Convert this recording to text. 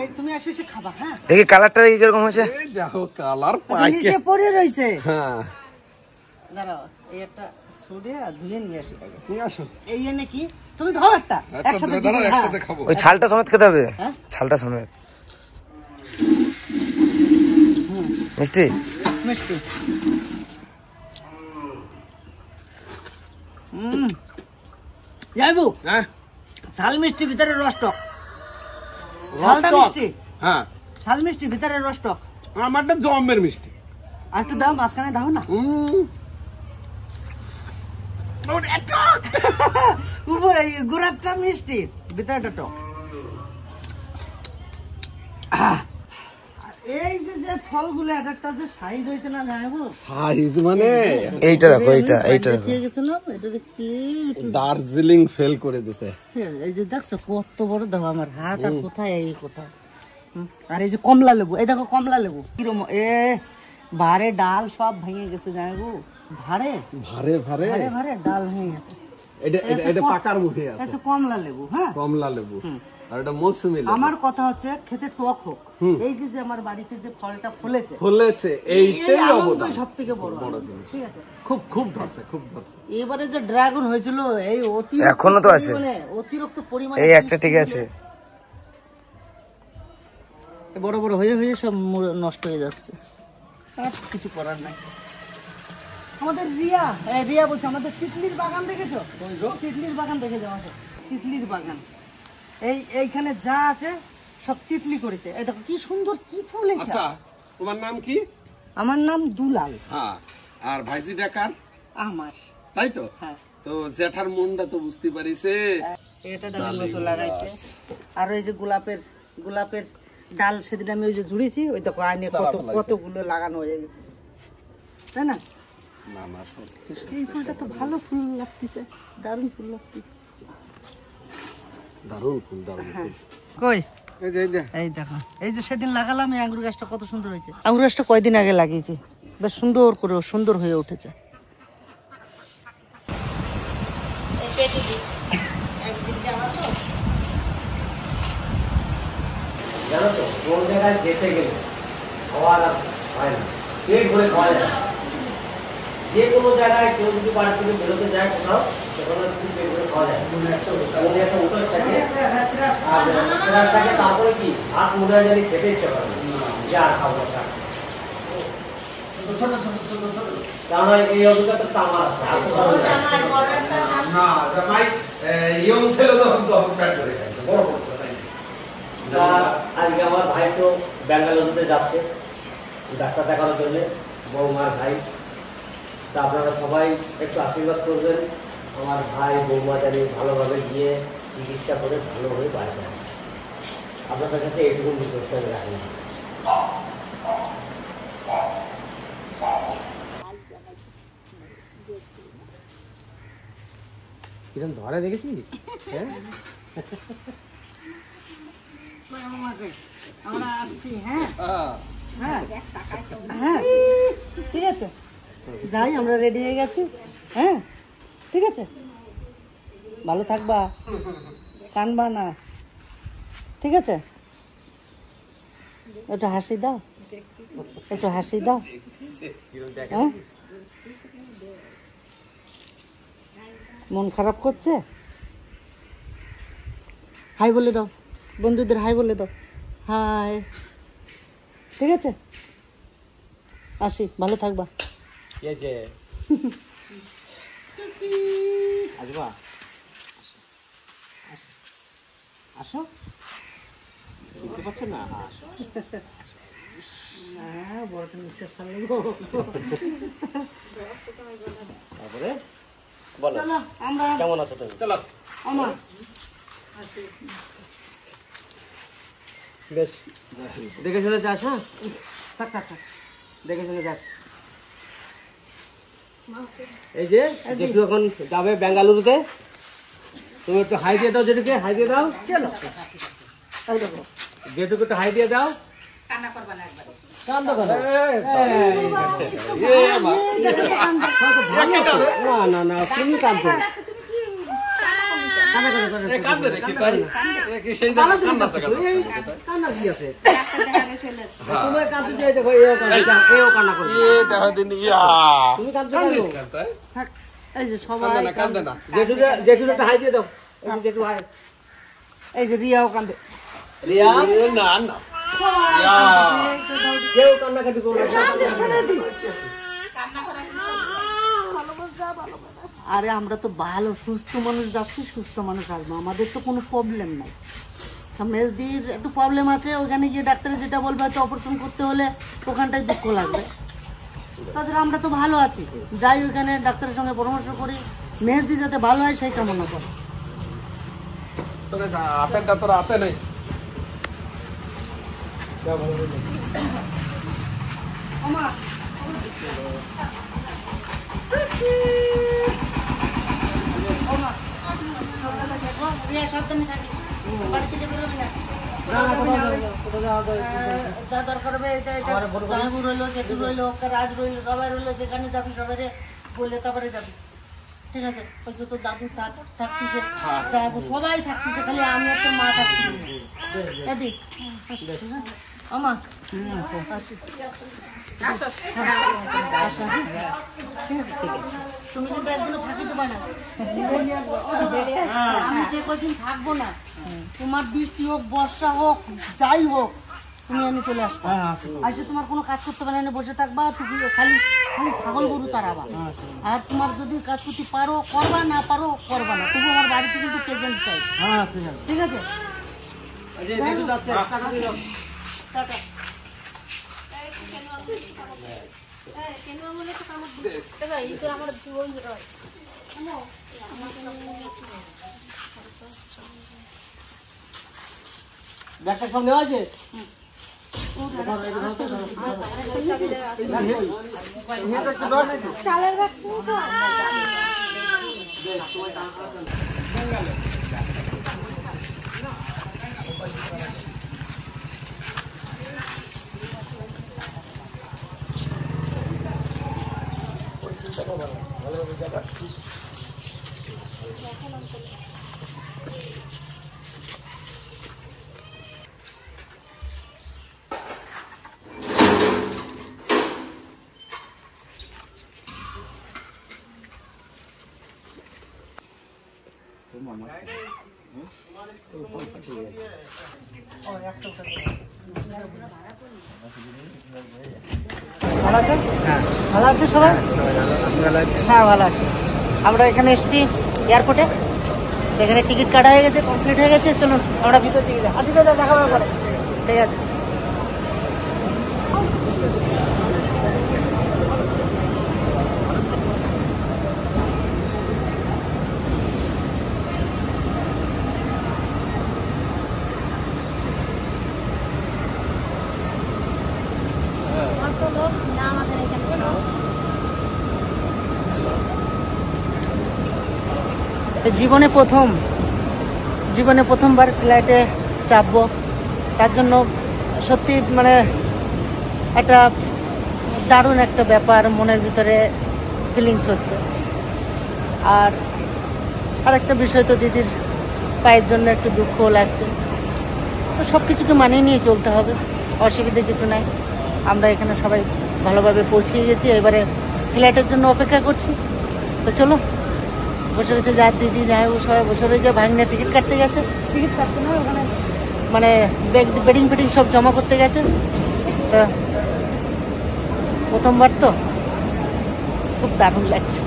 এই তুমি আসো এসে খাবা। হ্যাঁ দেখি কালারটা কিরকম হয়েছে। এই দেখো কালার নিচে পড়ে রয়েছে। হ্যাঁ দাঁড়াও এই একটা ছুড়ে আর ধুয়ে নিয়ে আসি আগে। নিয়ে আসো। এই এনে কি তুমি খাও একটা একসাথে দাঁড়াও, দিবি, একসাথে হ্যাঁ। খাবো। ওই ছালটা সমেত খেতে হবে। হ্যাঁ? ছালটা সমেত। মিষ্টি মিষ্টি। যাইবু হ্যাঁ ঝাল মিষ্টি ভিতরে রস টক। ঝালটা রস টক। মিষ্টি, হ্যাঁ ঝাল মিষ্টি ভিতরে রস টক। আমারটা জমের মিষ্টি। আর একটু দাও, মাঝখানে দাও না। উপরে গোড়াটা মিষ্টি, ভিতরটা টক। এই যে যে ফলগুলো এক একটা যে সাইজ হয়েছে না জানো, সাইজ মানে এইটা দেখো, এইটা এইটা দেখো। দেখিয়ে গেছিলাম, এটা কি দার্জিলিং ফেল করে দিছে। এই যে দেখছো কত বড়, দেখো আমার হাত আর কোথায় এই কোথায়। আর এই যে কমলা লেবু, এই দেখো কমলা লেবু কিরম, ভারে ডাল সব ভেঙে গেছে জানো, ভারে ভারে ভারে ভারে ভারে ডাল ভেঙে গেছে। এটা পাকার মুখে আছে। আচ্ছা কমলা লেবু, হ্যাঁ কমলা লেবু আর এটা মৌসুমী লেবু। আমার কথা হচ্ছে খেতে টক হোক। এই যে যে আমার বাড়িতে যে ফলটা ফলেছে, ফলেছে এইটাই অবদান। সব থেকে বড় বড় জিনিস। ঠিক আছে। খুব খুব ধরছে, খুব ধরছে। এবারে যে ড্রাগন হয়েছিল এই অতিরিক্ত এখনো তো আছে। পরিমাণে, অতিরিক্ত পরিমাণে এই একটা ঠিক আছে। বড় বড় হয়ে হয়ে সব নষ্ট হয়ে যাচ্ছে, আর কিছু করার নাই। আমাদের রিয়া বলছে আমাদের তিতলির বাগান দেখেছো? তিতলির বাগান দেখে যাও, তিতলির বাগান। এইখানে যা আছে সব তিতলি করেছে। এই দেখো কি সুন্দর, কি ফুল এটা। আচ্ছা তোমার নাম কি? আমার নাম দুলাল। হ্যাঁ আর ভাইজি ডাকার আমার, তাই তো? হ্যাঁ। তো জেঠার মনটা তো বুঝতে পারিছে। এটা ডালিম গাছ লাগাইছে। আর ওই যে গোলাপের ডাল সেদিন আমি ওই যে জুড়েছি, ওই দেখো আইনে কতগুলো লাগানো হয়ে গেছে, তাই না? না না সত্যি এই ফুলটা তো ভালো ফুল লাগতেছে, দারুণ ফুল লাগতেছে। দারুণ ফুল, দারুণ ফুল। কই এই দেখো, এই যে সেদিন লাগালাম এই আঙ্গুর গাছটা কত সুন্দর হয়েছে। আঙ্গুর গাছটা কয়দিন আগে লাগিয়েছি, বেশ সুন্দর করে সুন্দর হয়ে উঠেছে। জানো তো কোন জায়গায় যেতে গেলে খাওয়ার হয় না, পেট ভরে খাওয়া যায় না। যে কোনো জায়গায় কেউ যদি বাড়ি থেকে বেরোতে যায় কোথাও, সেখানে কিন্তু পেট ভরে খাওয়া যায়। মনে একটা উঠোস থাকে আর তেরাস থাকে, তারপরে কি হাত মুড়ে জানি খেতে ইচ্ছে করে যে আর খাবো না। কারণ এই অভিজ্ঞতা তো আমার আছে। না জামাই ইয়ং ছিল তখন পেট ভরে খাইছে, বড় বড় আজকে আমার ভাই তো বেঙ্গালুরুতে যাচ্ছে ডাক্তার দেখানোর জন্য, বৌমার ভাই। তা আপনারা সবাই একটু আশীর্বাদ করবেন, আমার ভাই বৌমা জানি ভালোভাবে গিয়ে চিকিৎসা করে ভালোভাবে বাড়ি যায়। আপনাদের কাছে এইটুকু রিকোয়েস্ট করে রাখেন। কিরম ধরে দেখেছিস? হ্যাঁ আমরা আসছি। হ্যাঁ হ্যাঁ হ্যাঁ ঠিক আছে, যাই আমরা রেডি হয়ে গেছি। হ্যাঁ ঠিক আছে, ভালো থাকবা, কানবা না, ঠিক আছে? একটু হাসি দাও, একটু হাসি দাও। হ্যাঁ মন খারাপ করছে? হাই বলে দাও, বন্ধুদের হাই বলে দাও, হাই। ঠিক আছে, আসি, ভালো থাকবা। আসবা, আসো, বুঝতে পারছো না? বড়টা নিঃশ্বাস ছাড়লে। তারপরে বলো চলো আমরা, কেমন আছো তুমি? চলো আমার বেশ দেখে শুনে যাস। হ্যাঁ থাক থাক থাক। দেখে শুনে যাস। এই যে যেটু এখন যাবে বেঙ্গালুরুতে, তুমি একটু হাই দিয়ে দাও, যেটুকে হাই দিয়ে দাও। চলো এই দেখো, যেটুকু একটু হাই দিয়ে দাও। কান্না করবে না একবার, কান্না করো। না না না, তুমি কাঁদো। কান্দে রেখে তাই সেই জায়গায় কান্না চাকা কান্না কি আছে ডাক্তার দেখা গেছে না। তুমি কাঁদতে চাই দেখো এও কান্না করে দেখা দিন ইয়া তুমি কাঁদতে কান্দে থাক এই যে সবাই কান্দে না জেঠু একটা হাই দিয়ে দাও এই যে জেঠু হাই এই যে রিয়াও কান্দে রিয়া না না কেউ কান্নাকাটি করবে না কান্না করা আরে আমরা তো ভালো সুস্থ মানুষ যাচ্ছি, সুস্থ মানুষ আসবো, আমাদের তো কোনো প্রবলেম নাই। মেজদির একটু প্রবলেম আছে, ওখানে গিয়ে ডাক্তারে যেটা বলবে হয়তো অপারেশন করতে হলে ওখানটায় দুঃখ লাগবে। তাছাড়া আমরা তো ভালো আছি, যাই ওইখানে ডাক্তারের সঙ্গে পরামর্শ করি, মেজদি যাতে ভালো হয় সেই কামনা করি। হাতেরটা তোর হাতে নেই যা দরকার হবে রইলো, জেঠু রইলো, রাজ রইলো, সবাই রইলো, যেখানে যাবি সবাই বললে তারপরে যাবি, ঠিক আছে? ওই যে তোর দাদু থাকতেছে, যাবো সবাই থাকতেছে, খালি আমি একটা মা থাকতেছি। আমা তুমি কিন্তু একদিনও ফাঁকি দেবা না, আমি যে কদিন থাকবো না, তোমার বৃষ্টি হোক বর্ষা হোক যাই হোক তুমি আমি চলে আসবো। আসে তোমার কোনো কাজ করতে পারে না, বসে থাকবা, তুমি খালি খালি ছাগল গরু তাড়াবা। আর তোমার যদি কাজ করতে পারো করবা, না পারো করবা না, তবু আমার বাড়িতে কিন্তু প্রেজেন্ট চাই, ঠিক আছে? টাটা। ব্যাগটার সঙ্গে আছে চালের ব্যাগ ভালো আছে? ভালো আছে সবাই? হ্যাঁ ভালো আছে। আমরা এখানে এসেছি এয়ারপোর্টে, এখানে টিকিট কাটা হয়ে গেছে, কমপ্লিট হয়ে গেছে। চলুন আমরা ভিতর দিকে যাই, আসি দাদা, দেখা হবে পরে, ঠিক আছে? আমাদের এখানে জীবনে প্রথমবার ফ্লাইটে চাপবো, তার জন্য সত্যি মানে একটা দারুণ একটা ব্যাপার, মনের ভিতরে ফিলিংস হচ্ছে। আর একটা বিষয় তো দিদির পায়ের জন্য একটু দুঃখ লাগছে, তো সব কিছুকে মানিয়ে নিয়ে চলতে হবে, অসুবিধে কিছু নাই। আমরা এখানে সবাই ভালোভাবে পৌঁছে গেছি, এবারে ফ্লাইটের জন্য অপেক্ষা করছি। তো চলো, বসে রয়েছে যার দিদি যাই সবাই বসে রয়েছে, ভাঙনা টিকিট কাটতে গেছে, টিকিট কাটতে না ওখানে মানে বেডিং ফেডিং সব জমা করতে গেছে। তো প্রথমবার তো খুব দারুণ লাগছে।